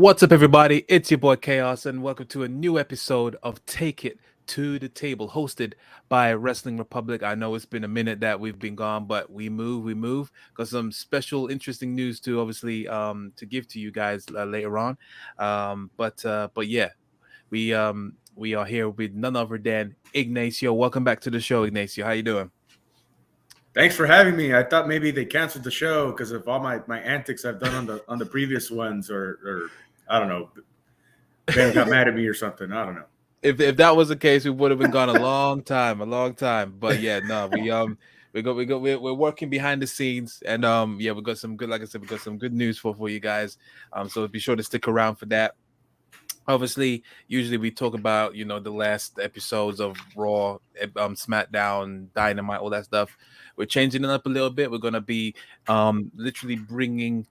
What's up, everybody? It's your boy Chaos, and welcome to a new episode of Take It to the Table, hosted by Wrestling Republic. I know it's been a minute that we've been gone, but we move. Got some special, interesting news to obviously to give to you guys later on. But yeah, we are here with none other than Ignacio. Welcome back to the show, Ignacio. How you doing? Thanks for having me. I thought maybe they canceled the show because of all my antics I've done on the previous ones, or I don't know. Ben got mad at me or something. I don't know. If that was the case, we would have been gone a long time. But yeah, no, we're working behind the scenes, and yeah, we got some good, like I said, we got some good news for you guys. So be sure to stick around for that. Obviously, usually we talk about the last episodes of Raw, SmackDown, Dynamite, all that stuff. We're changing it up a little bit. We're gonna be literally bringing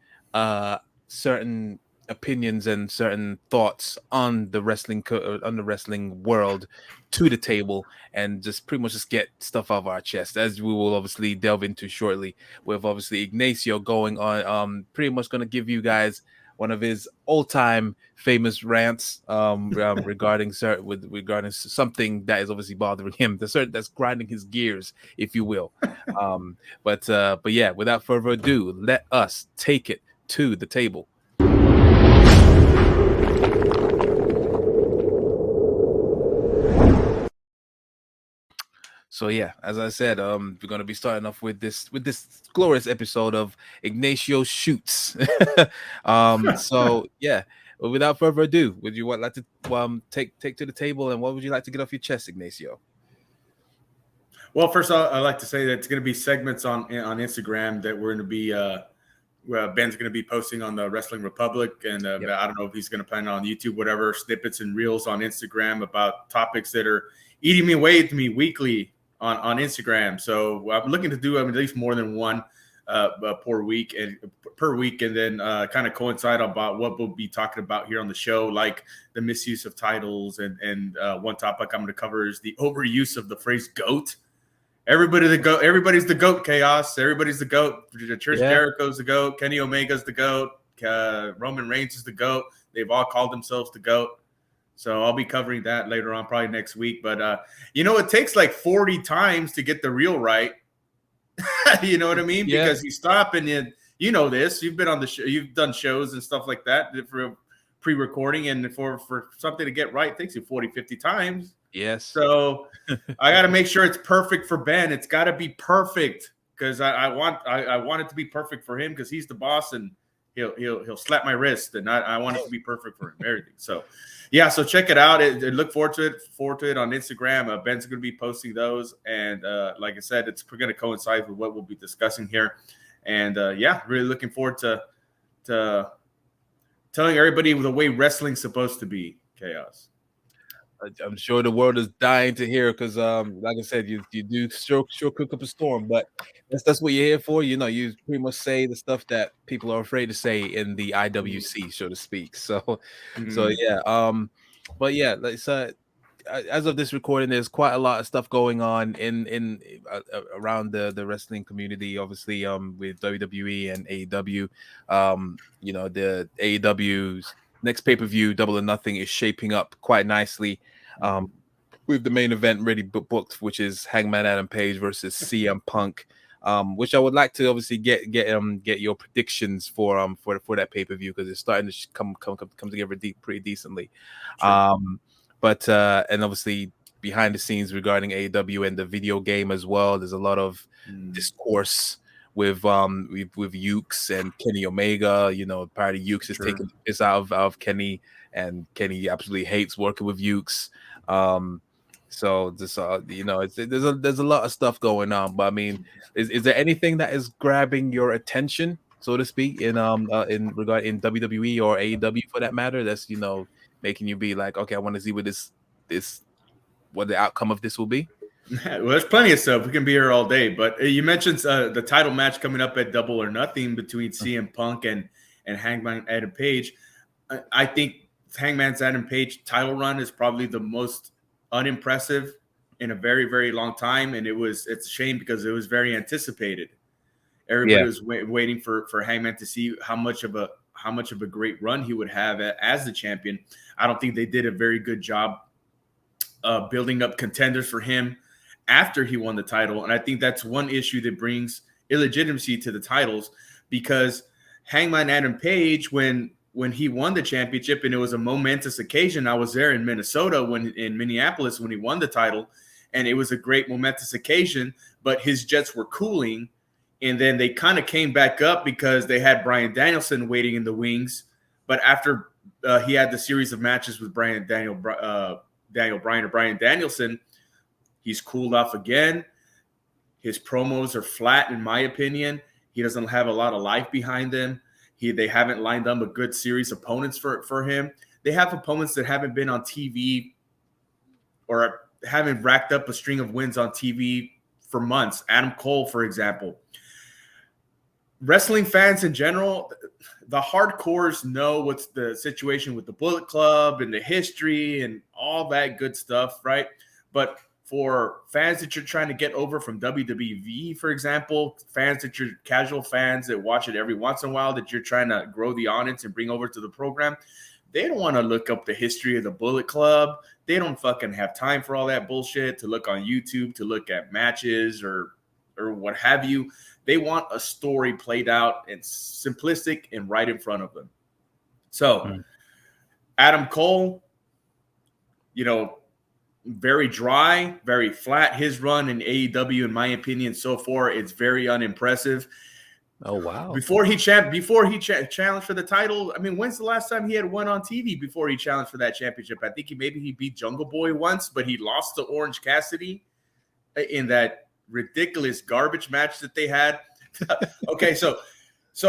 certain opinions and certain thoughts on the on the wrestling world to the table, and just pretty much just get stuff off our chest, as we will obviously delve into shortly, with obviously Ignacio going on pretty much going to give you guys one of his all-time famous rants regarding something that is obviously bothering him, that's grinding his gears, if you will. But yeah, without further ado, let us take it to the table. So yeah, as I said, we're gonna be starting off with this glorious episode of Ignacio Shoots. So yeah, without further ado, would you like to take to the table, and what would you like to get off your chest, Ignacio? Well, first I'd like to say that it's going to be segments on Instagram that we're going to be Ben's going to be posting on the Wrestling Republic, and Yep. I don't know if he's going to plan on YouTube, whatever, snippets and reels on Instagram about topics that are eating me away with me weekly on Instagram. So I'm looking to do at least more than one per week, and then kind of coincide about what we'll be talking about here on the show, like the misuse of titles, and one topic I'm going to cover is the overuse of the phrase "goat." Everybody's the GOAT. Chaos. Everybody's the GOAT. Chris Jericho's the GOAT. Kenny Omega's the GOAT. Roman Reigns is the GOAT. They've all called themselves the GOAT. So I'll be covering that later on, probably next week. But it takes like 40 times to get the reel right. You know what I mean? Yeah. Because you stop and you know this. You've been on the show. You've done shows and stuff like that for pre-recording, and for something to get right, it takes you 40, 50 times. Yes. So I got to make sure it's perfect for Ben. It's got to be perfect because I want it to be perfect for him because he's the boss, and he'll slap my wrist, and I want it to be perfect for him. Everything. So yeah, so check it out. Look forward to it on Instagram. Ben's going to be posting those, and like I said, it's going to coincide with what we'll be discussing here. And yeah, really looking forward to telling everybody the way wrestling's supposed to be. Chaos. I'm sure the world is dying to hear, because like I said, you do sure cook up a storm, but that's what you're here for. You pretty much say the stuff that people are afraid to say in the IWC, so to speak. So yeah, but yeah, as of this recording, there's quite a lot of stuff going on in around the wrestling community, obviously, with WWE and AEW. The AEW's next pay-per-view, Double or Nothing, is shaping up quite nicely, with the main event ready booked, which is Hangman Adam Page versus CM Punk, which I would like to obviously get your predictions for that pay-per-view, because it's starting to come together pretty decently. Sure. And obviously behind the scenes regarding AEW and the video game as well, there's a lot of discourse with Ukes and Kenny Omega. Apparently Ukes is taking this out of Kenny, and Kenny absolutely hates working with Ukes. So this there's a lot of stuff going on. But I mean, is there anything that is grabbing your attention, so to speak, in WWE or AEW for that matter, that's making you be like, okay, I want to see what what the outcome of this will be? Well, there's plenty of stuff. We can be here all day. But you mentioned the title match coming up at Double or Nothing between CM Punk and Hangman Adam Page. I think Hangman's Adam Page title run is probably the most unimpressive in a very, very long time. And it's a shame because it was very anticipated. Everybody was waiting for Hangman to see how how much of a great run he would have as the champion. I don't think they did a very good job building up contenders for him after he won the title. And I think that's one issue that brings illegitimacy to the titles, because Hangman Adam Page, when he won the championship, and it was a momentous occasion. I was there in Minneapolis when he won the title, and it was a great momentous occasion, but his jets were cooling. And then they kind of came back up because they had Bryan Danielson waiting in the wings. But after he had the series of matches with Daniel Bryan or Bryan Danielson, he's cooled off again. His promos are flat, in my opinion. He doesn't have a lot of life behind them. They haven't lined up a good series of opponents for him. They have opponents that haven't been on TV or haven't racked up a string of wins on TV for months. Adam Cole, for example. Wrestling fans in general, the hardcores know what's the situation with the Bullet Club and the history and all that good stuff, right? But for fans that you're trying to get over from WWE, for example, fans that you're casual fans that watch it every once in a while, that you're trying to grow the audience and bring over to the program, they don't want to look up the history of the Bullet Club. They don't fucking have time for all that bullshit to look on YouTube, to look at matches or what have you. They want a story played out and simplistic and right in front of them. So Adam Cole, very dry, very flat. His run in AEW, in my opinion, so far, it's very unimpressive. Oh, wow. Before he challenged for the title, I mean, when's the last time he had won on TV before he challenged for that championship? I think he beat Jungle Boy once, but he lost to Orange Cassidy in that ridiculous garbage match that they had. Okay, so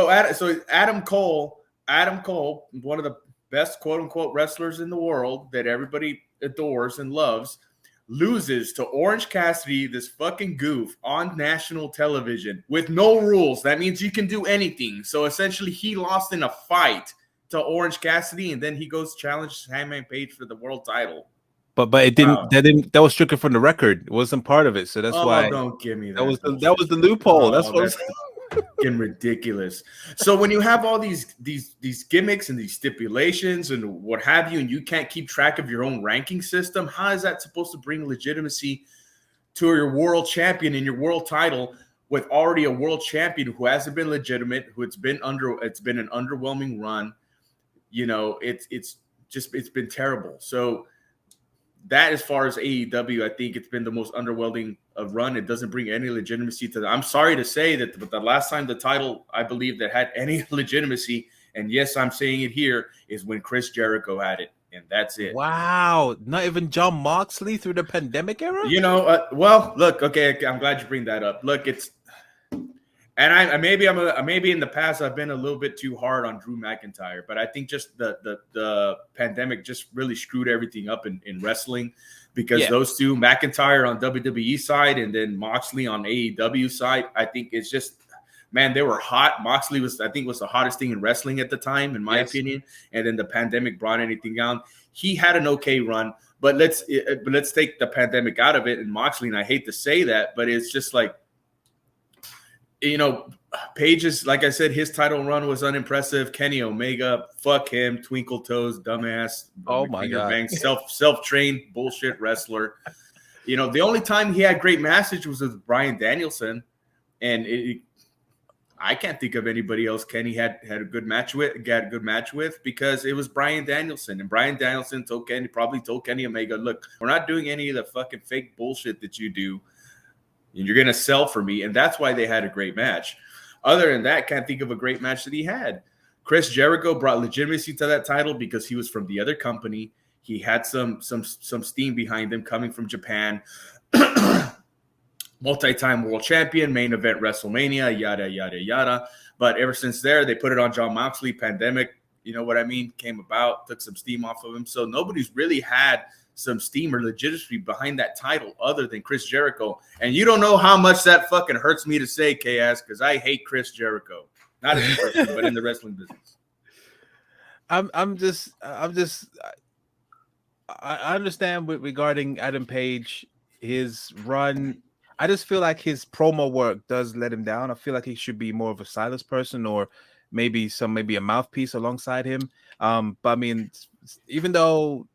Adam Cole, one of the best quote unquote wrestlers in the world that everybody adores and loves, loses to Orange Cassidy, this fucking goof, on national television with no rules. That means you can do anything. So essentially, he lost in a fight to Orange Cassidy, and then he goes challenge Hangman Page for the world title. But it didn't. Wow. That was stricken from the record. It wasn't part of it, so that's why. Don't give me that. That was the loophole. That's fucking ridiculous. So when you have all these gimmicks and these stipulations and what have you, and you can't keep track of your own ranking system, how is that supposed to bring legitimacy to your world champion and your world title with already a world champion who hasn't been legitimate, it's been an underwhelming run? It's been terrible. So that, as far as AEW, I think it's been the most underwhelming run. It doesn't bring any legitimacy to that. I'm sorry to say that, but the last time the title, I believe, that had any legitimacy, and yes, I'm saying it here, is when Chris Jericho had it, and that's it. Wow, not even Jon Moxley through the pandemic era? Well, look, okay, I'm glad you bring that up. Look, and maybe in the past I've been a little bit too hard on Drew McIntyre, but I think just the pandemic just really screwed everything up in wrestling, because those two, McIntyre on WWE side and then Moxley on AEW side, I think it's just, man, they were hot. Moxley was the hottest thing in wrestling at the time, in my opinion, and then the pandemic brought anything down. He had an okay run, but let's take the pandemic out of it, and Moxley, and I hate to say that, but it's just like, Page's, like I said, his title run was unimpressive. Kenny Omega, fuck him, twinkle toes, dumbass. Oh my God, self-trained bullshit wrestler. The only time he had great matches was with Bryan Danielson, and I can't think of anybody else Kenny had a good match with, because it was Bryan Danielson, and Bryan Danielson probably told Kenny Omega, look, we're not doing any of the fucking fake bullshit that you do, and you're going to sell for me. And that's why they had a great match. Other than that, can't think of a great match that he had. Chris Jericho brought legitimacy to that title because he was from the other company. He had some steam behind him coming from Japan. Multi-time world champion, main event WrestleMania, yada, yada, yada. But ever since there, they put it on Jon Moxley. Pandemic, came about, took some steam off of him. So nobody's really had some steam or legitimacy behind that title other than Chris Jericho. And you don't know how much that fucking hurts me to say, KS, because I hate Chris Jericho. Not as a person, but in the wrestling business. I understand regarding Adam Page, his run. I just feel like his promo work does let him down. I feel like he should be more of a silent person, or maybe a mouthpiece alongside him. But I mean, even though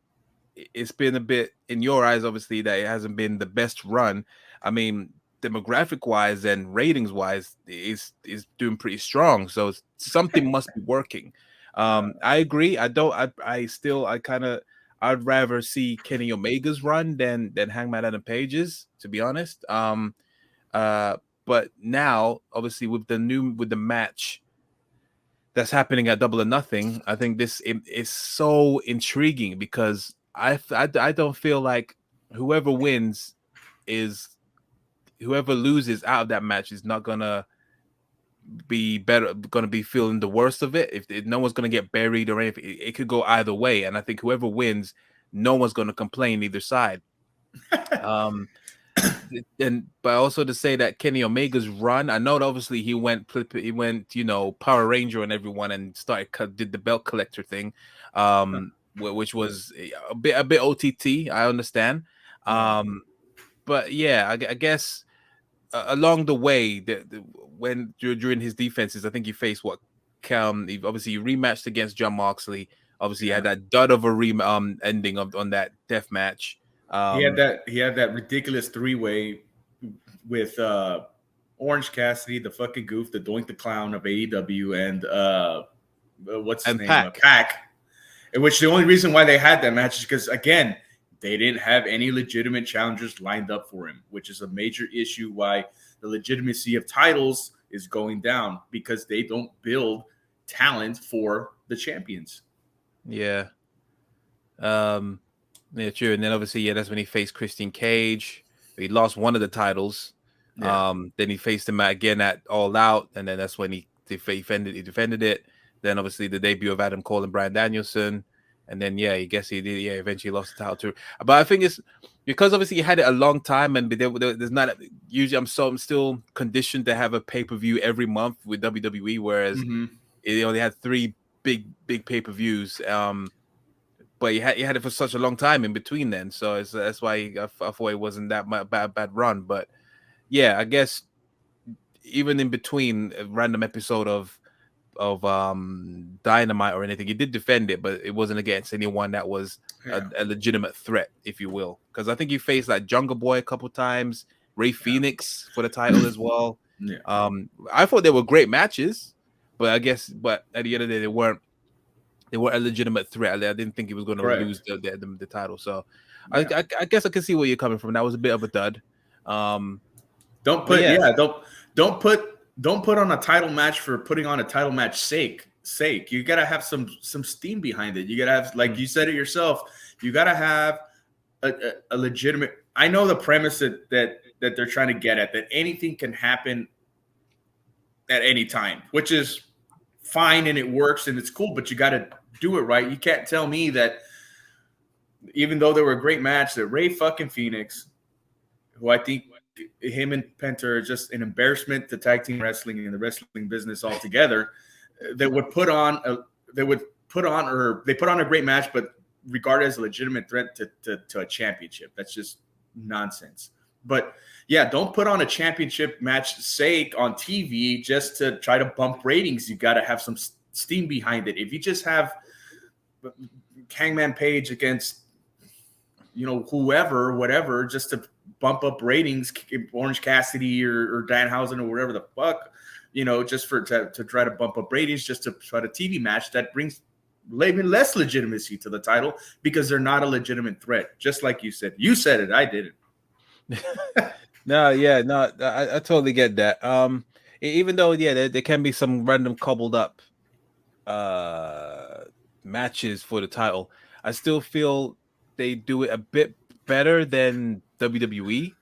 it's been a bit in your eyes, obviously, that it hasn't been the best run. I mean, demographic wise and ratings wise, is doing pretty strong. So something must be working. I agree. I don't. I still. I kind of. I'd rather see Kenny Omega's run than Hangman Adam Page's, to be honest. Uh, but now, obviously, with the match that's happening at Double or Nothing, I think this is so intriguing because I don't feel like whoever wins is whoever loses out of that match is not gonna be feeling the worst of it. If no one's gonna get buried or anything, it could go either way. And I think whoever wins, no one's gonna complain either side. Um, and but also to say that Kenny Omega's run, I know that obviously he went, Power Ranger and everyone and did the belt collector thing, which was a bit OTT. I understand, but yeah, I guess along the way, when during his defenses, I think he faced obviously he rematched against John Moxley. Obviously, he had that dud of a ending on that death match. He had that ridiculous 3-way with Orange Cassidy, the fucking goof, the Doink the Clown of AEW, and what's his name? Pac. In which the only reason why they had that match is because, again, they didn't have any legitimate challengers lined up for him, which is a major issue why the legitimacy of titles is going down, because they don't build talent for the champions. Yeah. Yeah, true. And then obviously, that's when he faced Christian Cage. He lost one of the titles. Yeah. Then he faced him again at All Out, and then that's when he defended it. Then obviously the debut of Adam Cole and Bryan Danielson, and then I guess he did. Yeah, eventually lost the title too. But I think it's because obviously he had it a long time, and there's not usually. I'm still conditioned to have a pay-per-view every month with WWE, whereas it only had 3 big pay-per-views. But you had it for such a long time in between then, so that's why I thought it wasn't that bad run. But yeah, I guess even in between a random episode of Dynamite or anything, he did defend it, but it wasn't against anyone that was a legitimate threat, if you will. Because I think he faced like Jungle Boy a couple times, Ray Phoenix for the title as well. I thought they were great matches, but at the end of the day, they weren't a legitimate threat. I didn't think he was going to lose the title. So I guess I can see where you're coming from. That was a bit of a dud. Don't put on a title match for putting on a title match sake. You gotta have some steam behind it. You gotta have, like you said it yourself, you gotta have a legitimate. I know the premise that they're trying to get at, that anything can happen at any time, which is fine and it works and it's cool, but you got to do it right. You can't tell me that even though they were a great match, that Ray fucking Phoenix, who I think him and Penta are just an embarrassment to tag team wrestling and the wrestling business altogether, they put on a great match, but regarded as a legitimate threat to a championship. That's just nonsense. But yeah, don't put on a championship match sake on TV just to try to bump ratings. You got to have some steam behind it. If you just have Hangman Page against, whatever, just to bump up ratings, Orange Cassidy or Danhausen or whatever the fuck, just to try to bump up ratings, just to try to TV match, that brings even less legitimacy to the title because they're not a legitimate threat. Just like you said. You said it. I didn't. I totally get that. Even though there can be some random cobbled up matches for the title, I still feel they do it a bit better than WWE.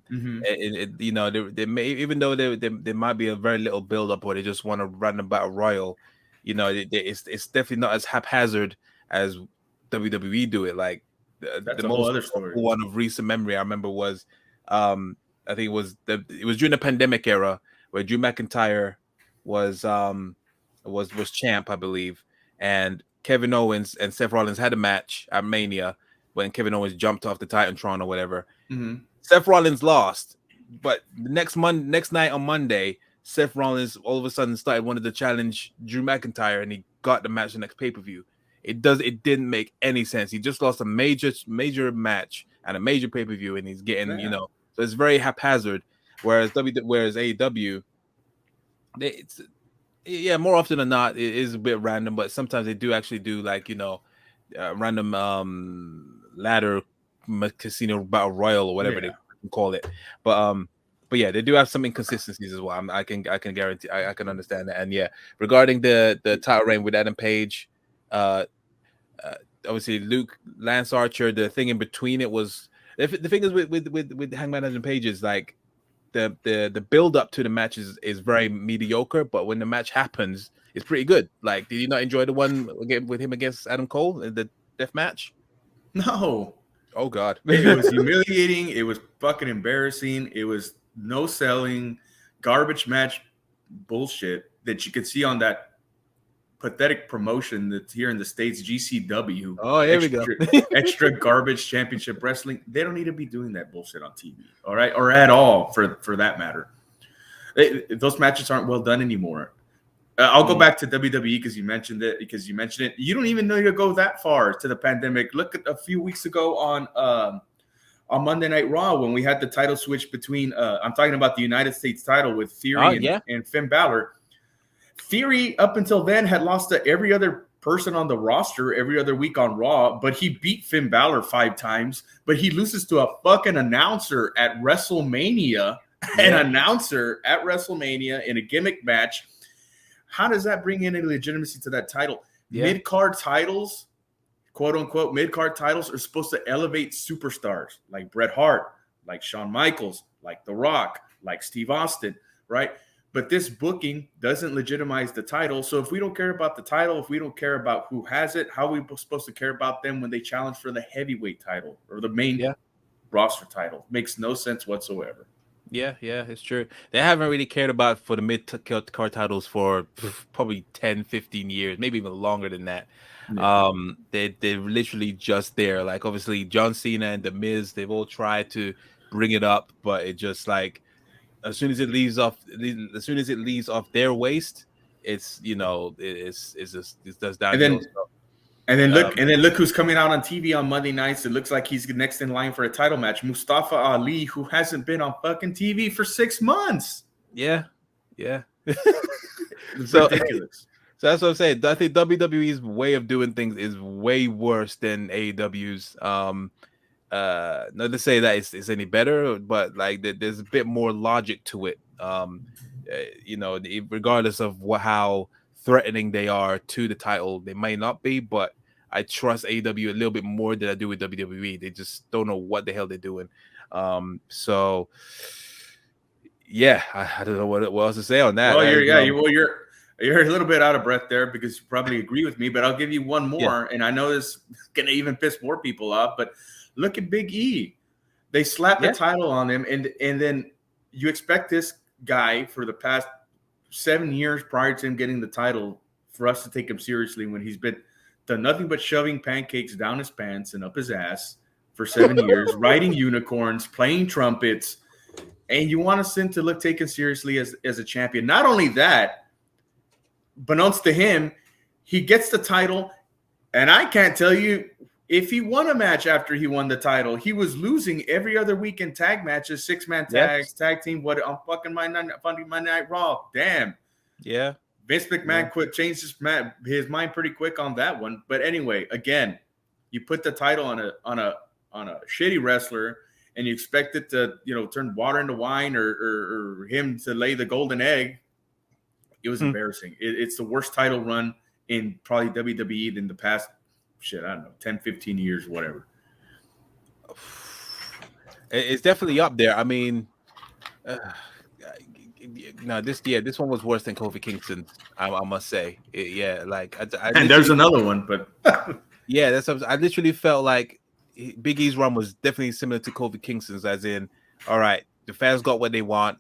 They may, even though there might be a very little build up or they just want a random battle royal, it's definitely not as haphazard as WWE do it. Like the most other story. One of recent memory I remember was I think it was during the pandemic era where Drew McIntyre was champ, I believe, and Kevin Owens and Seth Rollins had a match at Mania when Kevin Owens jumped off the Titantron or whatever. Seth Rollins lost, but the next night on Monday, Seth Rollins all of a sudden started wanting to challenge Drew McIntyre, and he got the match the next pay per view. It didn't make any sense. He just lost a major match and a major pay per view, and he's getting Yeah. so it's very haphazard. Whereas AEW, it's more often than not it is a bit random, but sometimes they do actually do like random ladder casino battle royal or whatever they Yeah. call it. But yeah, they do have some inconsistencies as well. I can guarantee I can understand that. And yeah, regarding the title reign with Adam Page, uh, uh obviously Lance Archer, the thing in between it was the thing is with Hangman Adam Page is like the build up to the match is very mediocre, but when the match happens, it's pretty good. Like, did you not enjoy the one again with him against Adam Cole in the death match? No. Oh God. It was humiliating. It was fucking embarrassing. It was no selling, garbage match bullshit that you could see on that pathetic promotion that's here in the States, GCW, Oh, here we go. extra garbage championship wrestling. They don't need to be doing that bullshit on TV, all right, or at all for that matter. Those matches aren't well done anymore. I'll go back to WWE because you mentioned it. You don't even need to go that far to the pandemic. Look at a few weeks ago on Monday Night Raw when we had the title switch between. I'm talking about the United States title with Theory and Finn Balor. Theory up until then had lost to every other person on the roster every other week on Raw, but he beat Finn Balor 5 times. But he loses to a fucking announcer at WrestleMania. An announcer at WrestleMania in a gimmick match. How does that bring any legitimacy to that title? Yeah. Mid-card titles, quote unquote, mid-card titles are supposed to elevate superstars like Bret Hart, like Shawn Michaels, like The Rock, like Steve Austin, right? But this booking doesn't legitimize the title. So if we don't care about the title, if we don't care about who has it, how are we supposed to care about them when they challenge for the heavyweight title or the main roster title? Makes no sense whatsoever. Yeah, it's true. They haven't really cared about for the mid-card titles for probably 10, 15 years, maybe even longer than that. Yeah. They're literally just there. Like, obviously, John Cena and The Miz, they've all tried to bring it up, but it just like as soon as it leaves off their waist, it's just downhill. And then look who's coming out on TV on Monday nights. It looks like he's next in line for a title match. Mustafa Ali, who hasn't been on fucking TV for 6 months. Yeah. It's ridiculous. So that's what I'm saying. I think WWE's way of doing things is way worse than AEW's. Not to say that it's any better, but like there's a bit more logic to it. Regardless of how threatening they are to the title, they may not be, but I trust AEW a little bit more than I do with WWE. They just don't know what the hell they're doing. So yeah, I don't know what else to say on that. Well, you're a little bit out of breath there because you probably agree with me, but I'll give you one more, and I know this is gonna even piss more people off, but look at Big E. They slapped the title on him, and then you expect this guy for the past 7 years prior to him getting the title for us to take him seriously when he's been done nothing but shoving pancakes down his pants and up his ass for 7 years, riding unicorns, playing trumpets, and you want him to look taken seriously as a champion. Not only that, beknownst to him, he gets the title, and I can't tell you if he won a match after he won the title. He was losing every other week in tag matches, 6-man tags, tag team, on fucking Monday Night Raw. Damn. Yeah. Vince McMahon changed his mind pretty quick on that one. But anyway, again, you put the title on a shitty wrestler, and you expect it to turn water into wine or him to lay the golden egg. It was embarrassing. It's the worst title run in probably WWE in the past, I don't know, 10, 15 years, whatever. It's definitely up there. I mean, this one was worse than Kofi Kingston's. I must say, and there's another one, but yeah, that's what I literally felt like. Big E's run was definitely similar to Kofi Kingston's, as in, all right, the fans got what they want.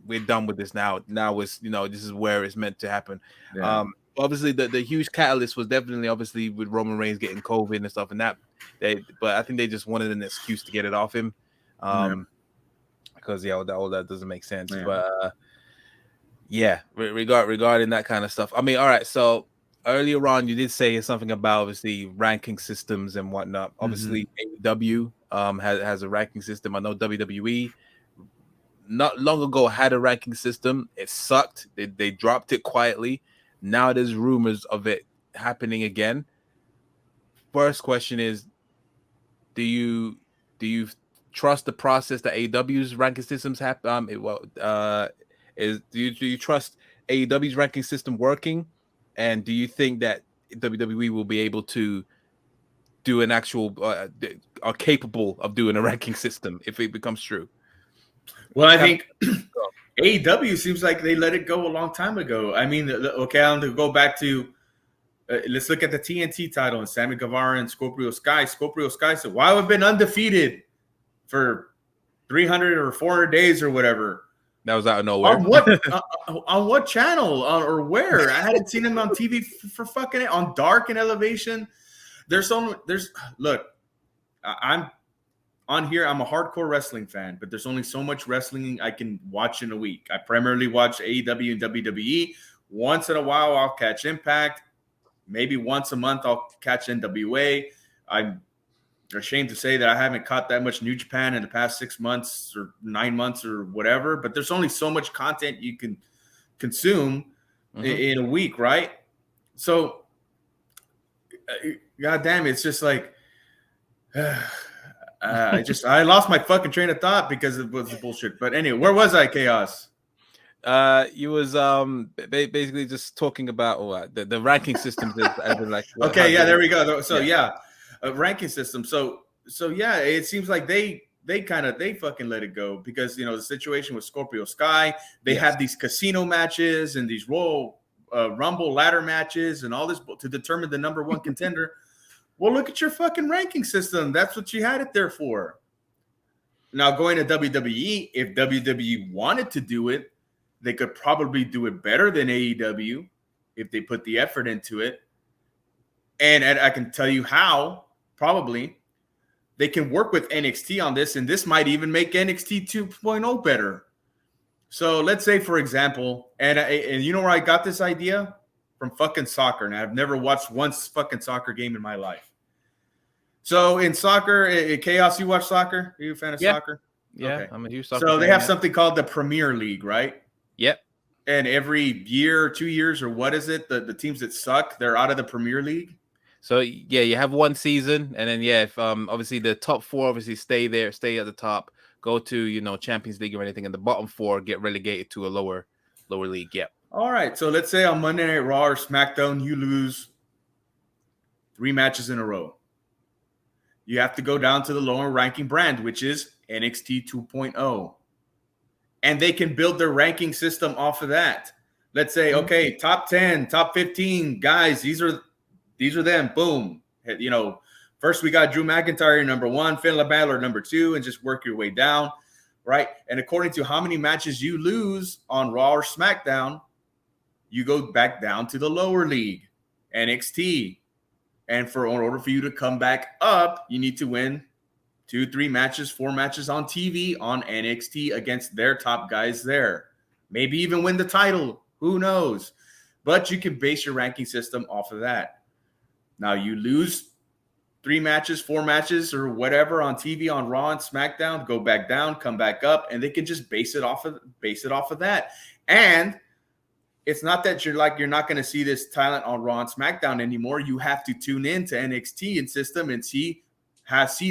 We're done with this now. Now it's this is where it's meant to happen. Yeah. Obviously, the huge catalyst was definitely obviously with Roman Reigns getting COVID and stuff, and but I think they just wanted an excuse to get it off him, because all that doesn't make sense. Yeah. Yeah, regarding that kind of stuff. I mean, all right. So earlier on, you did say something about obviously ranking systems and whatnot. Mm-hmm. Obviously, AEW has a ranking system. I know WWE not long ago had a ranking system. It sucked. They dropped it quietly. Now there's rumors of it happening again. First question is, do you trust the process that AEW's ranking systems have? Is do you trust AEW's ranking system working? And do you think that WWE will be able to do an actual are capable of doing a ranking system if it becomes true? Well, I Cap- think AEW seems like they let it go a long time ago. I mean, okay, I'm to go back to let's look at the TNT title and Sammy Guevara and Scorpio Sky. Scorpio Sky said, "Why have been undefeated for 300 or 400 days or whatever? That was out of nowhere. On what channel or where? I hadn't seen him on TV for fucking on Dark and Elevation. There's look, I'm on here. I'm a hardcore wrestling fan, but there's only so much wrestling I can watch in a week. I primarily watch AEW and WWE. Once in a while, I'll catch Impact. Maybe once a month, I'll catch NWA. I'm ashamed to say that I haven't caught that much New Japan in the past 6 months or 9 months or whatever, but there's only so much content you can consume in a week, right? So, God damn, it's just like, I lost my fucking train of thought because it was bullshit. But anyway, where was I, Chaos? You was basically just talking about the ranking systems as in like how Okay, yeah, they there we go. So yeah. yeah, a ranking system. So yeah, it seems like they fucking let it go because the situation with Scorpio Sky, they Yes. have these casino matches and these Royal Rumble ladder matches and all this to determine the number one contender. Well, look at your fucking ranking system. That's what you had it there for. Now going to WWE, if WWE wanted to do it, they could probably do it better than AEW if they put the effort into it. And I can tell you how, probably, they can work with NXT on this, and this might even make NXT 2.0 better. So let's say, for example, and you know where I got this idea? From fucking soccer. And I've never watched one fucking soccer game in my life. So in soccer, Chaos, you watch soccer? Are you a fan of Yeah. soccer? Yeah. Okay. I'm a huge soccer So they fan. have Yeah. something called the Premier League, right? Yep. And every year, 2 years, or what is it? The teams that suck, they're out of the Premier League. So yeah, you have one season, and then yeah, if obviously the top four obviously stay there, stay at the top, go to Champions League or anything, and the bottom four get relegated to a lower league. Yeah. All right. So let's say on Monday Night Raw or SmackDown, you lose 3 matches in a row. You have to go down to the lower ranking brand, which is NXT 2.0. And they can build their ranking system off of that. Let's say, okay, top 10, top 15 guys, these are them. Boom. First we got Drew McIntyre number 1, Finn Balor number 2, and just work your way down, right? And according to how many matches you lose on Raw or SmackDown, you go back down to the lower league, NXT. And in order for you to come back up, you need to win 2, 3 matches, 4 matches on TV on NXT against their top guys there. Maybe even win the title. Who knows? But you can base your ranking system off of that. Now you lose 3 matches, 4 matches, or whatever on TV on Raw and SmackDown, go back down, come back up, and they can just base it off of that. And it's not that you're not going to see this talent on Raw and SmackDown anymore. You have to tune in to NXT and system and see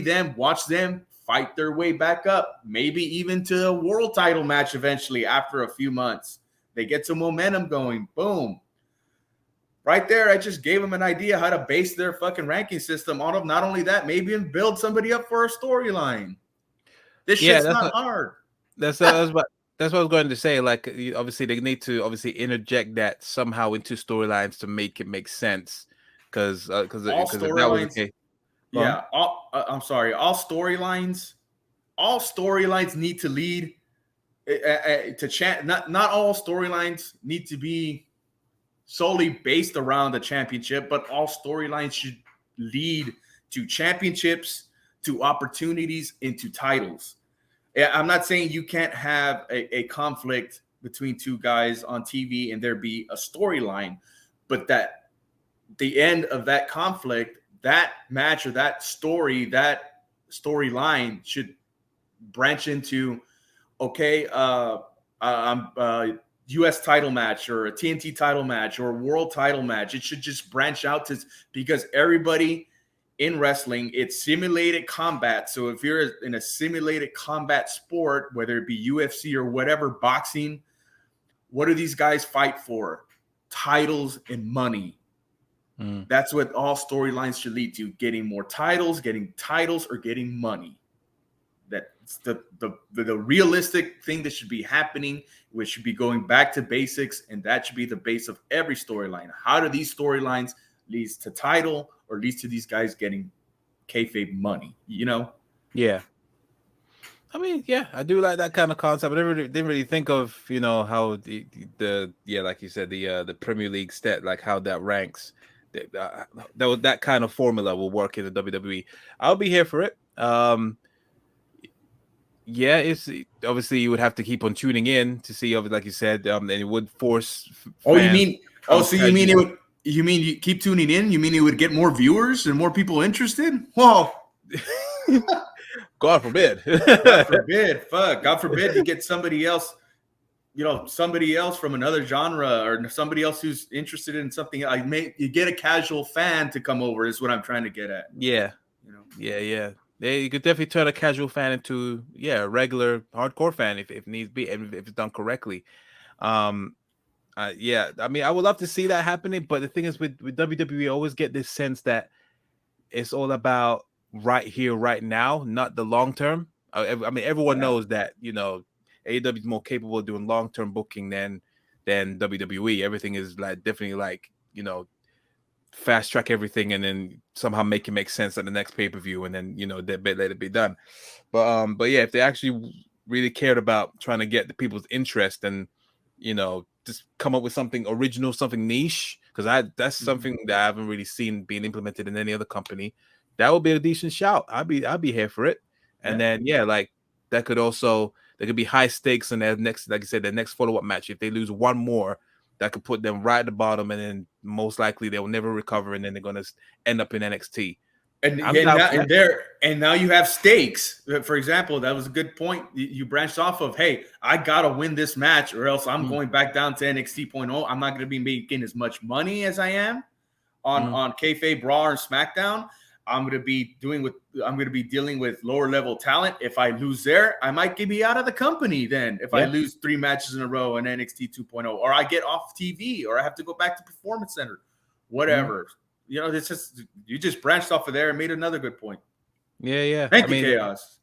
them, watch them fight their way back up, maybe even to a world title match eventually after a few months. They get some momentum going. Boom. Right there, I just gave them an idea how to base their fucking ranking system on them. Not only that, maybe even build somebody up for a storyline. This shit's not hard. That's what I was going to say. Like, obviously, they need to interject that somehow into storylines to make it make sense. Because if that was the case, yeah. I'm sorry. All storylines need to lead to champ. Not all storylines need to be solely based around the championship, but all storylines should lead to championships, to opportunities, into titles. I'm not saying you can't have a conflict between two guys on TV and there be a storyline, but that the end of that conflict, that match or that storyline should branch into, okay, I'm U.S. title match or a TNT title match or a world title match. It should just branch out to, because everybody in wrestling, it's simulated combat. So if you're in a simulated combat sport, whether it be UFC or whatever, boxing, what do these guys fight for? Titles and money. That's what all storylines should lead to: getting more titles, or getting money. That's the realistic thing that should be happening, which should be going back to basics, and that should be the base of every storyline. How do these storylines leads to title or leads to these guys getting kayfabe money? You know? Yeah. I mean, yeah, I do like that kind of concept. I didn't really think of, you know, how the yeah, like you said, the Premier League stat, like how that ranks. That kind of formula will work in the WWE. I'll be here for it. Yeah, it's obviously you would have to keep on tuning in to see, like you said, and it would force Oh, you fans. mean? Oh, so you mean it would? You mean you keep tuning in? You mean it would get more viewers and more people interested? Whoa! God forbid. God forbid. Fuck. God forbid you get somebody else, you know, somebody else from another genre or somebody else who's interested in something. You get a casual fan to come over is what I'm trying to get at. Yeah. You know? Yeah. You could definitely turn a casual fan into a regular hardcore fan if needs be, and if it's done correctly. Yeah, I mean, I would love to see that happening, but the thing is with WWE, I always get this sense that it's all about right here, right now, not the long term. I mean, everyone knows that, you know, AEW is more capable of doing long term booking than WWE. Everything is like definitely like, you know, fast track everything and then somehow make it make sense at the next pay per view, and then, you know, that bit let it be done. But yeah, if they actually really cared about trying to get the people's interest and, you know, just come up with something original, something niche, because that's something that I haven't really seen being implemented in any other company. That would be a decent shout. I'd be here for it. And then like that could also, there could be high stakes in their next, like I said, their next follow up match. If they lose one more, that could put them right at the bottom, and then most likely they will never recover, and then they're gonna end up in NXT. And now you have stakes. For example, that was a good point. You branched off of, hey, I gotta win this match, or else I'm going back down to NXT 2.0. I'm not gonna be making as much money as I am on kayfabe, Raw, and SmackDown. I'm gonna be dealing with lower level talent. If I lose there, I might be out of the company. Then if I lose 3 matches in a row in NXT 2.0, or I get off TV, or I have to go back to Performance Center, whatever. You know, it's just, you just branched off of there and made another good point. Yeah. Thank you, Chaos.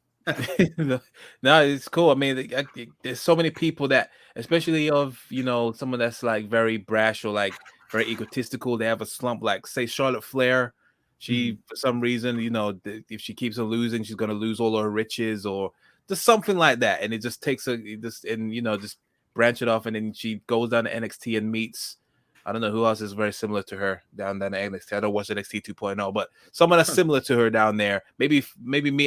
No, it's cool. I mean, there's so many people that, especially of, you know, someone that's like very brash or like very egotistical, they have a slump. Like, say, Charlotte Flair, she for some reason, you know, if she keeps on losing, she's gonna lose all her riches or just something like that, and it just takes and you know, just branch it off, and then she goes down to NXT and meets, I don't know who else is very similar to her down there in NXT. I don't watch NXT 2.0, but someone that's similar to her down there. Maybe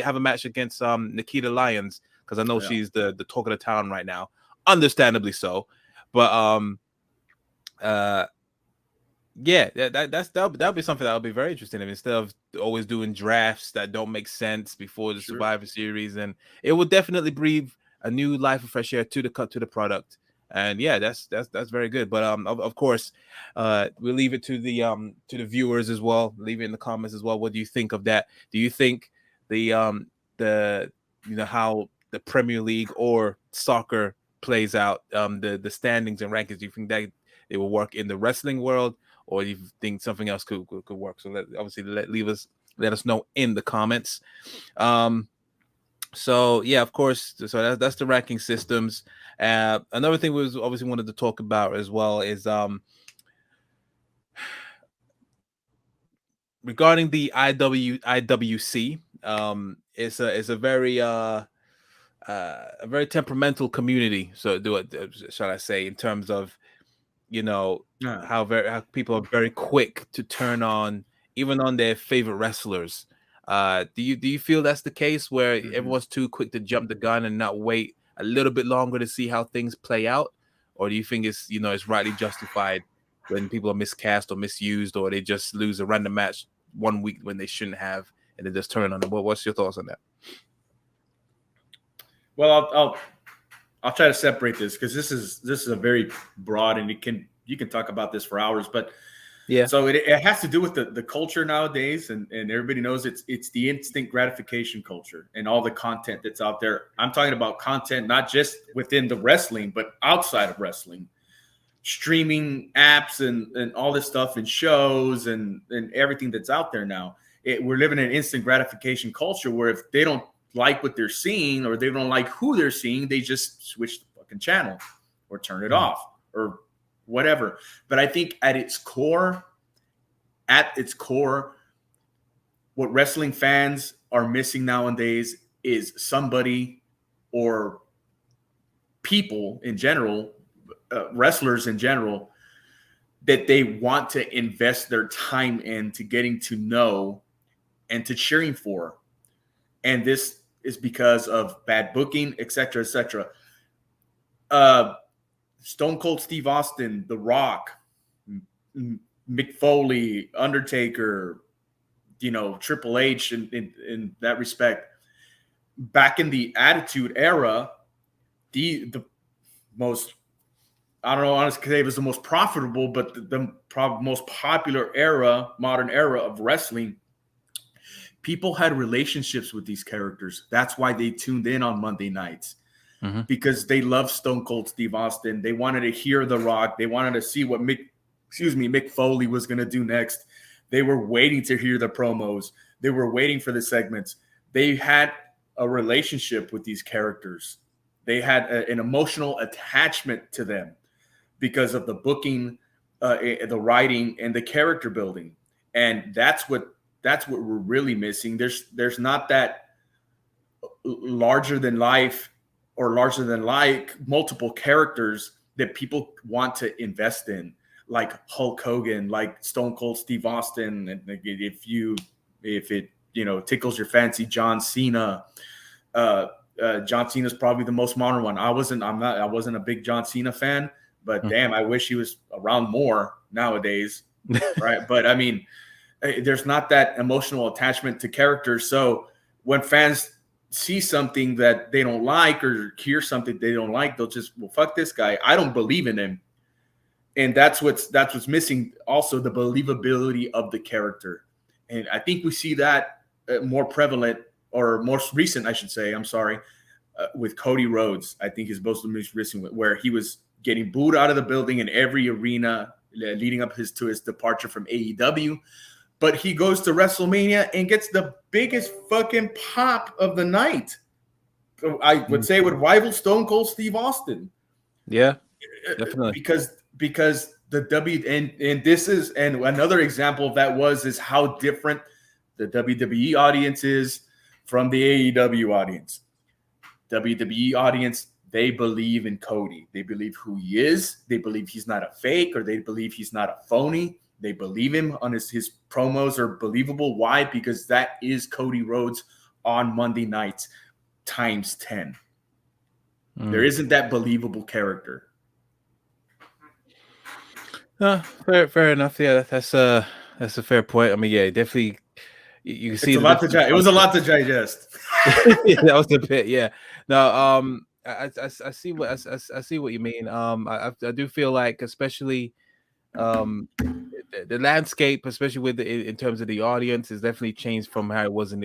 have a match against Nikita Lyons, because I know she's the talk of the town right now, understandably so. But yeah, that'll be something that'll be very interesting. Instead of always doing drafts that don't make sense before the Survivor Series, and it will definitely breathe a new life of fresh air to the product. And yeah, that's very good. But of course, we'll leave it to the viewers as well. Leave it in the comments as well. What do you think of that? Do you think the you know, how the Premier League or soccer plays out, the standings and rankings? Do you think that it will work in the wrestling world, or do you think something else could work? So let us know in the comments. So yeah, of course. So that's the ranking systems. Another thing we obviously wanted to talk about as well is regarding the IWC. It's a very temperamental community. So shall I say, in terms of, you know, how people are very quick to turn on even on their favorite wrestlers. Do you feel that's the case, where everyone's too quick to jump the gun and not wait a little bit longer to see how things play out? or do you think it's it's rightly justified when people are miscast or misused, or they just lose a random match one week when they shouldn't have, and they just turn on them? What's your thoughts on that? Well, I'll try to separate this because this is a very broad, and you can talk about this for hours. But Yeah. so it has to do with the culture nowadays, and everybody knows it's the instant gratification culture and all the content that's out there. I'm talking about content not just within the wrestling, but outside of wrestling, streaming apps and all this stuff, and shows and everything that's out there now. We're living in an instant gratification culture where if they don't like what they're seeing, or they don't like who they're seeing, they just switch the fucking channel or turn it off or whatever. But I think at its core, what wrestling fans are missing nowadays is somebody, or people in general, wrestlers in general, that they want to invest their time into getting to know and to cheering for. And this is because of bad booking, etc., etc. Stone Cold Steve Austin, The Rock, Mick Foley, Undertaker, Triple H in that respect. Back in the Attitude Era, the most, I don't know, honestly, it was the most profitable, but the most popular era, modern era of wrestling. People had relationships with these characters. That's why they tuned in on Monday nights, because they loved Stone Cold Steve Austin. They wanted to hear The Rock. They wanted to see what Mick Foley was going to do next. They were waiting to hear the promos. They were waiting for the segments. They had a relationship with these characters. They had an emotional attachment to them because of the booking, the writing, and the character building. And that's what we're really missing. There's not that larger than life or larger than like multiple characters that people want to invest in, like Hulk Hogan, like Stone Cold Steve Austin, and if it tickles your fancy, John Cena. John Cena is probably the most modern one. I wasn't a big John Cena fan, but damn, I wish he was around more nowadays, right? But I mean, there's not that emotional attachment to characters. So when fans see something that they don't like, or hear something they don't like, they'll just, well, fuck this guy. I don't believe in him. And that's what's missing. Also, the believability of the character. And I think we see that more prevalent, or more recent, I should say, I'm sorry, with Cody Rhodes. I think is most recent, where he was getting booed out of the building in every arena leading up to his departure from AEW. But he goes to WrestleMania and gets the biggest fucking pop of the night. I would say would rival Stone Cold Steve Austin. Yeah, definitely. Because the and this is, and another example of that is how different the WWE audience is from the AEW audience. WWE audience, they believe in Cody. They believe who he is. They believe he's not a fake, or they believe he's not a phony. They believe him on his promos are believable. Why? Because that is Cody Rhodes on Monday nights times 10. There isn't that believable character. Fair enough. Yeah, that's a fair point. I mean, yeah, definitely. You can see it was a lot to digest. That was a bit, yeah. No, I see I see what you mean. I do feel like, especially, the landscape, especially with in terms of the audience, has definitely changed from how it was it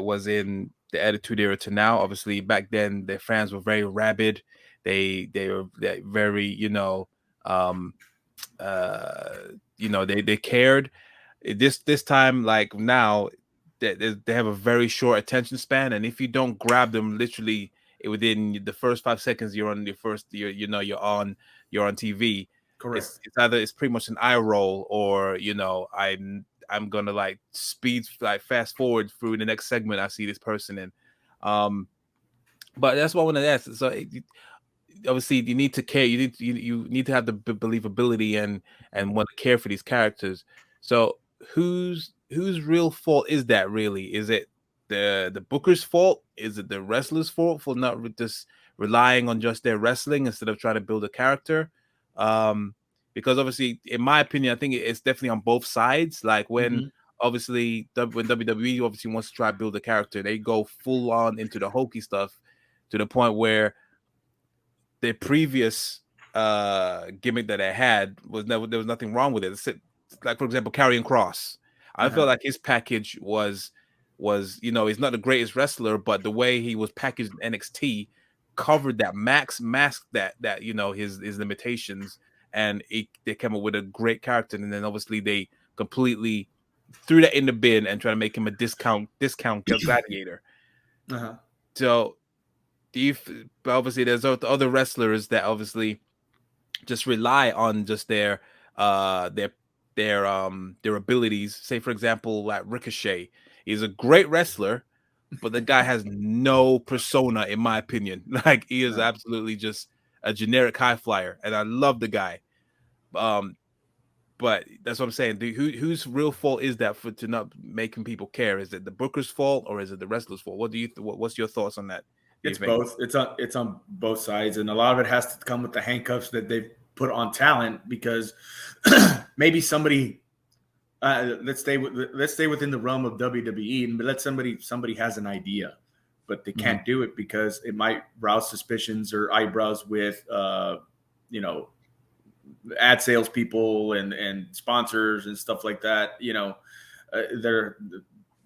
was in the Attitude Era to now. Obviously, back then their fans were very rabid. They were very they cared. This time, like now, they have a very short attention span, and if you don't grab them literally within the first 5 seconds, you're on TV. Correct. It's pretty much an eye roll, or I'm gonna like fast forward through the next segment I see this person in. But that's what I want to ask. So obviously you need to care. You need to have the believability and want to care for these characters. So whose real fault is that really? Is it the booker's fault? Is it the wrestler's fault for not just relying on just their wrestling instead of trying to build a character. Because obviously, in my opinion, I think it's definitely on both sides. Like when Hmm. obviously when WWE obviously wants to try to build a character, they go full on into the hokey stuff to the point where their previous gimmick that I had was never there was nothing wrong with it. Like for example, Karrion Cross. I felt Uh-huh. like his package was he's not the greatest wrestler, but the way he was packaged in NXT covered that mask that his limitations, and they came up with a great character, and then obviously they completely threw that in the bin and try to make him a discount gladiator. Uh-huh. So but obviously there's other wrestlers that obviously just rely on just uh their their abilities. Say for example, like Ricochet, he's a great wrestler, but the guy has no persona in my opinion. Like he is Uh, absolutely just a generic high flyer, and I love the guy. Um, but that's what I'm saying. Whose real fault is that for to not making people care? Is it the Booker's fault or is it the wrestler's fault? What do you what's your thoughts on that? Do you it's think? both. It's on both sides, and a lot of it has to come with the handcuffs that they've put on talent because maybe somebody let's stay within the realm of WWE, and let somebody has an idea, but they Mhm. can't do it because it might rouse suspicions or eyebrows with you know ad salespeople and sponsors and stuff like that. They're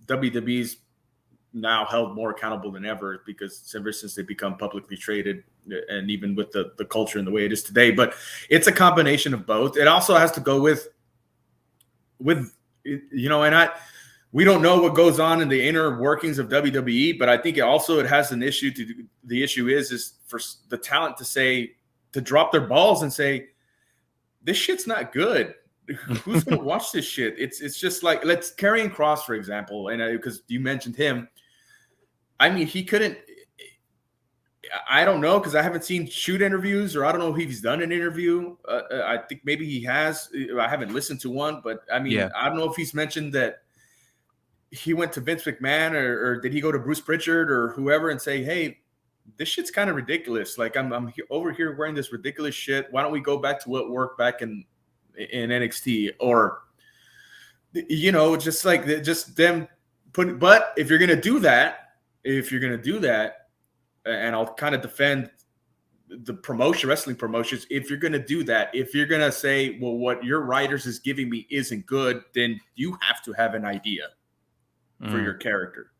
WWE's now held more accountable than ever because ever since they become publicly traded, and even with the culture and the way it is today. But it's a combination of both. It also has to go with and I we don't know what goes on in the inner workings of WWE, but I think it has an issue to the issue is for the talent to drop their balls and say this shit's not good. Who's going to watch this shit? It's just like let's Karrion Cross for example, and because you mentioned him, I mean he couldn't. I don't know because I haven't seen shoot interviews, or I don't know if he's done an interview. I think maybe he has. I haven't listened to one, but I mean Yeah. I don't know if he's mentioned that he went to Vince McMahon, or did he go to Bruce Pritchard or whoever and say, "Hey, this shit's kind of ridiculous. Like I'm over here wearing this ridiculous shit. Why don't we go back to what worked back in NXT?" Or just like just them put. But if you're gonna do that, and I'll kind of defend the wrestling promotions. If you're gonna do that, if you're gonna say, "Well, what your writers is giving me isn't good," then you have to have an idea for Mm. your character,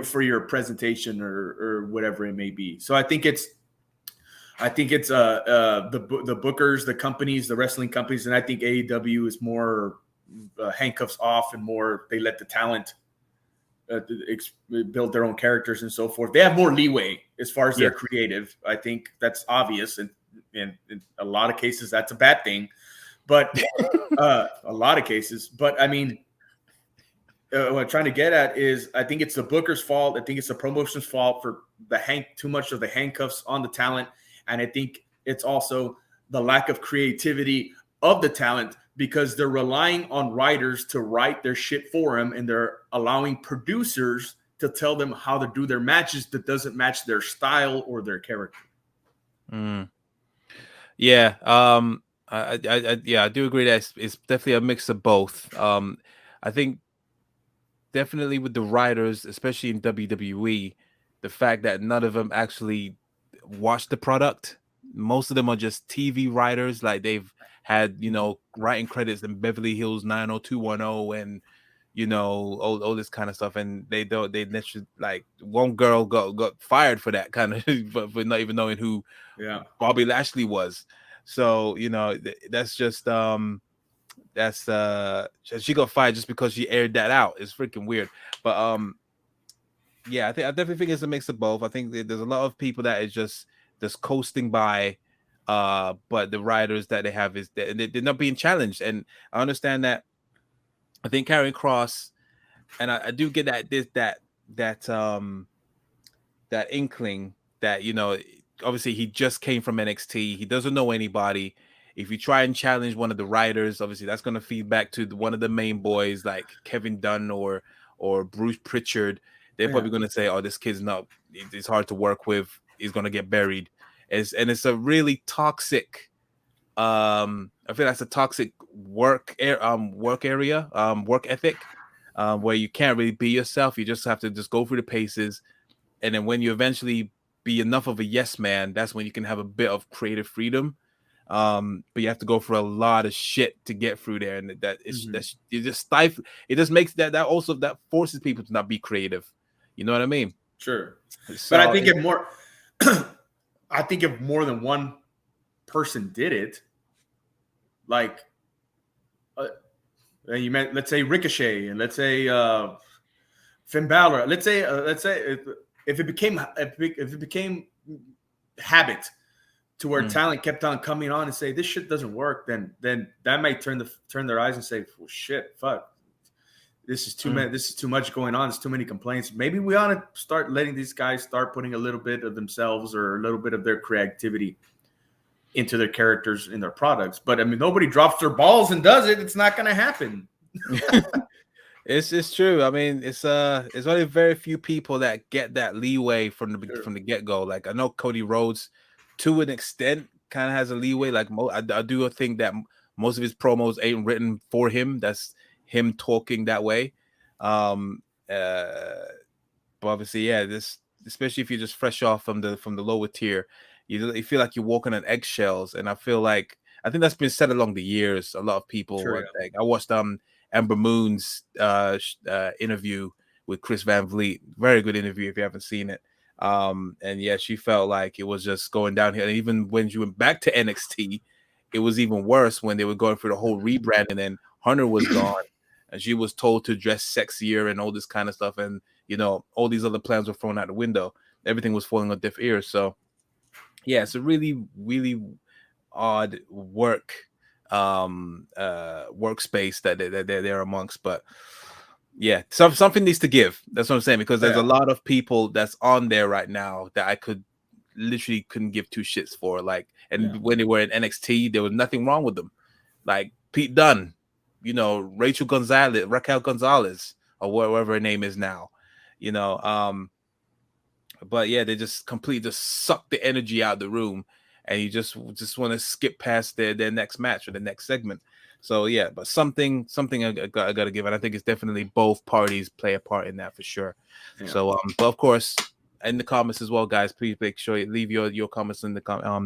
for your presentation or whatever it may be. So I think it's the bookers, the companies, the wrestling companies, and I think AEW is more handcuffs off and more they let the talent uh, build their own characters and so forth. They have more leeway as far as Yeah. their creative. I think that's obvious, and in a lot of cases that's a bad thing, but a lot of cases. But I mean, what I'm trying to get at is I think it's the booker's fault. I think it's the promotion's fault for too much of the handcuffs on the talent, and I think it's also the lack of creativity of the talent because they're relying on writers to write their shit for them, and they're allowing producers to tell them how to do their matches that doesn't match their style or their character. Mm. Yeah. Yeah, I do agree that it's definitely a mix of both. I think definitely with the writers, especially in WWE, the fact that none of them actually watch the product. Most of them are just TV writers. Like they've had, writing credits in Beverly Hills 90210 and all this kind of stuff. And they literally like one girl got fired for that kind of for not even knowing who Yeah. Bobby Lashley was. So, that's just she got fired just because she aired that out. It's freaking weird. But yeah, I definitely think it's a mix of both. I think there's a lot of people that is just coasting by, but the writers that they have is they're not being challenged. And I understand that. I think Karrion Cross, and I do get that that inkling that obviously he just came from NXT. He doesn't know anybody. If you try and challenge one of the writers, obviously that's going to feed back to one of the main boys like Kevin Dunn or Bruce Pritchard. They're Yeah. probably going to say, "Oh, this kid's not. It's hard to work with." is going to get buried. It's a really toxic. I feel that's a toxic work area, work ethic, where you can't really be yourself. You just have to just go through the paces, and then when you eventually be enough of a yes man, that's when you can have a bit of creative freedom. But you have to go through a lot of shit to get through there, and that's you just stifle. It just makes that also that forces people to not be creative. You know what I mean? Sure. But I So think if more, I think if more than one person did it, like you meant, let's say Ricochet, and let's say Finn Balor. Let's say if it became habit to where talent kept on coming on and say this shit doesn't work, then that might turn their eyes and say, well, shit, fuck, this is too many, this is too much going on. There's too many complaints. Maybe we ought to start letting these guys start putting a little bit of themselves or a little bit of their creativity into their characters in their products. But I mean, nobody drops their balls and does it. It's not going to happen. It's true. I mean, it's only very few people that get that leeway from the get go. Like I know Cody Rhodes, to an extent, kind of has a leeway. Like I do think that most of his promos ain't written for him. That's him talking that way. But obviously, yeah, this, especially if you're just fresh off from the lower tier, you feel like you're walking on eggshells. And I think that's been said along the years. A lot of people, like, I watched Ember Moon's interview with Chris Van Vliet. Very good interview if you haven't seen it. And yeah, she felt like it was just going downhill. And even when she went back to NXT, it was even worse when they were going through the whole rebranding and Hunter was gone and she was told to dress sexier and all this kind of stuff. And, you know, all these other plans were thrown out the window. Everything was falling on deaf ears. So yeah, it's a really, really odd workspace that they're amongst. But yeah, something needs to give. That's what I'm saying, because there's a lot of people that's on there right now that I couldn't give two shits for. Like, and when they were in NXT, there was nothing wrong with them. Like Pete Dunne, you know, Raquel Gonzalez, or whatever her name is now, you know. But yeah, they just completely suck the energy out of the room, and you just want to skip past their next match or the next segment. So yeah, but something I got to give, and I think it's definitely both parties play a part in that for sure. Yeah. So but of course, in the comments as well, guys, please make sure you leave your comments in the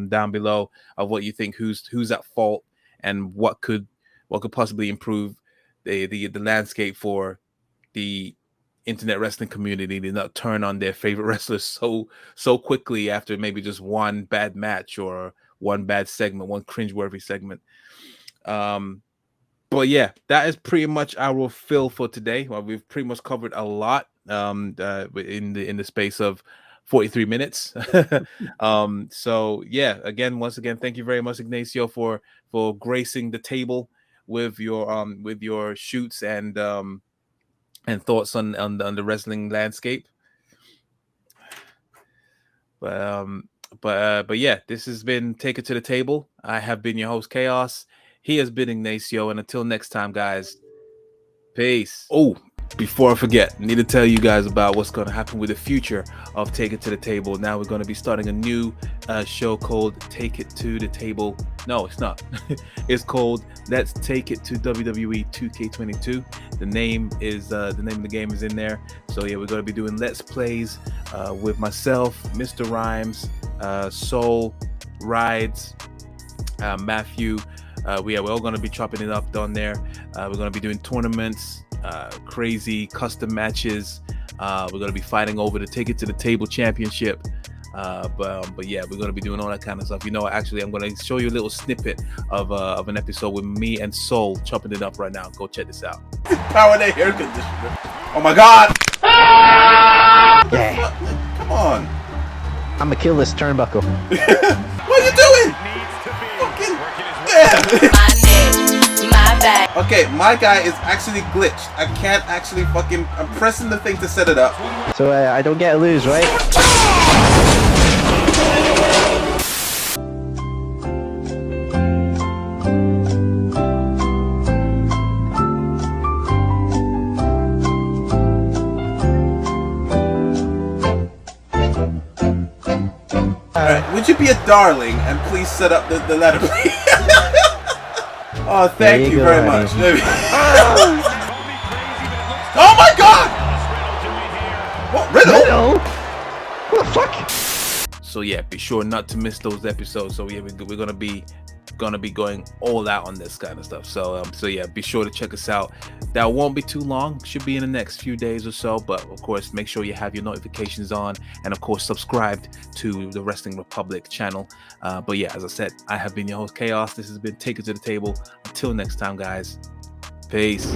down below of what you think, who's at fault, and what could possibly improve the landscape for the internet wrestling community to not turn on their favorite wrestlers so quickly after maybe just one bad match or one bad segment, one cringeworthy segment. But yeah, that is pretty much our fill for today. Well, we've pretty much covered a lot in the space of 43 minutes. So yeah, once again, thank you very much, Ignacio, for gracing the table with your shoots and thoughts on the wrestling landscape. But yeah, this has been Take It to the Table. I have been your host, Chaos. He has been Ignacio, and until next time, guys, peace. Oh, before I forget, I need to tell you guys about what's going to happen with the future of Take It to the Table. Now we're going to be starting a new show called Take It to the Table. No, it's not. It's called Let's Take It to WWE 2K22. The name of the game is in there. So yeah, we're going to be doing Let's Plays with myself, Mr. Rhymes, Soul, Rides, Matthew. We're all going to be chopping it up down there. We're going to be doing tournaments, crazy custom matches. We're going to be fighting over the Take It to the Table championship. But yeah, we're going to be doing all that kind of stuff. You know, actually, I'm going to show you a little snippet of an episode with me and Soul chopping it up right now. Go check this out. Power that air conditioner. Oh my God! Yeah. Come on. I'm gonna kill this turnbuckle. What are you doing? Fucking yeah. Okay, my guy is actually glitched. I can't actually fucking. I'm pressing the thing to set it up. So I don't get to lose, right? be a darling and please set up the letter, please? Oh, thank you go, very honey. much. Oh my God! What, Riddle? What the fuck? So yeah, be sure not to miss those episodes. So yeah, we're gonna be going all out on this kind of stuff. So yeah, be sure to check us out. That won't be too long. Should be in the next few days or so. But of course, make sure you have your notifications on, and of course, subscribe to the Wrestling Republic channel. But yeah, as I said, I have been your host Chaos. This has been Take It to the Table. Until next time, guys. Peace.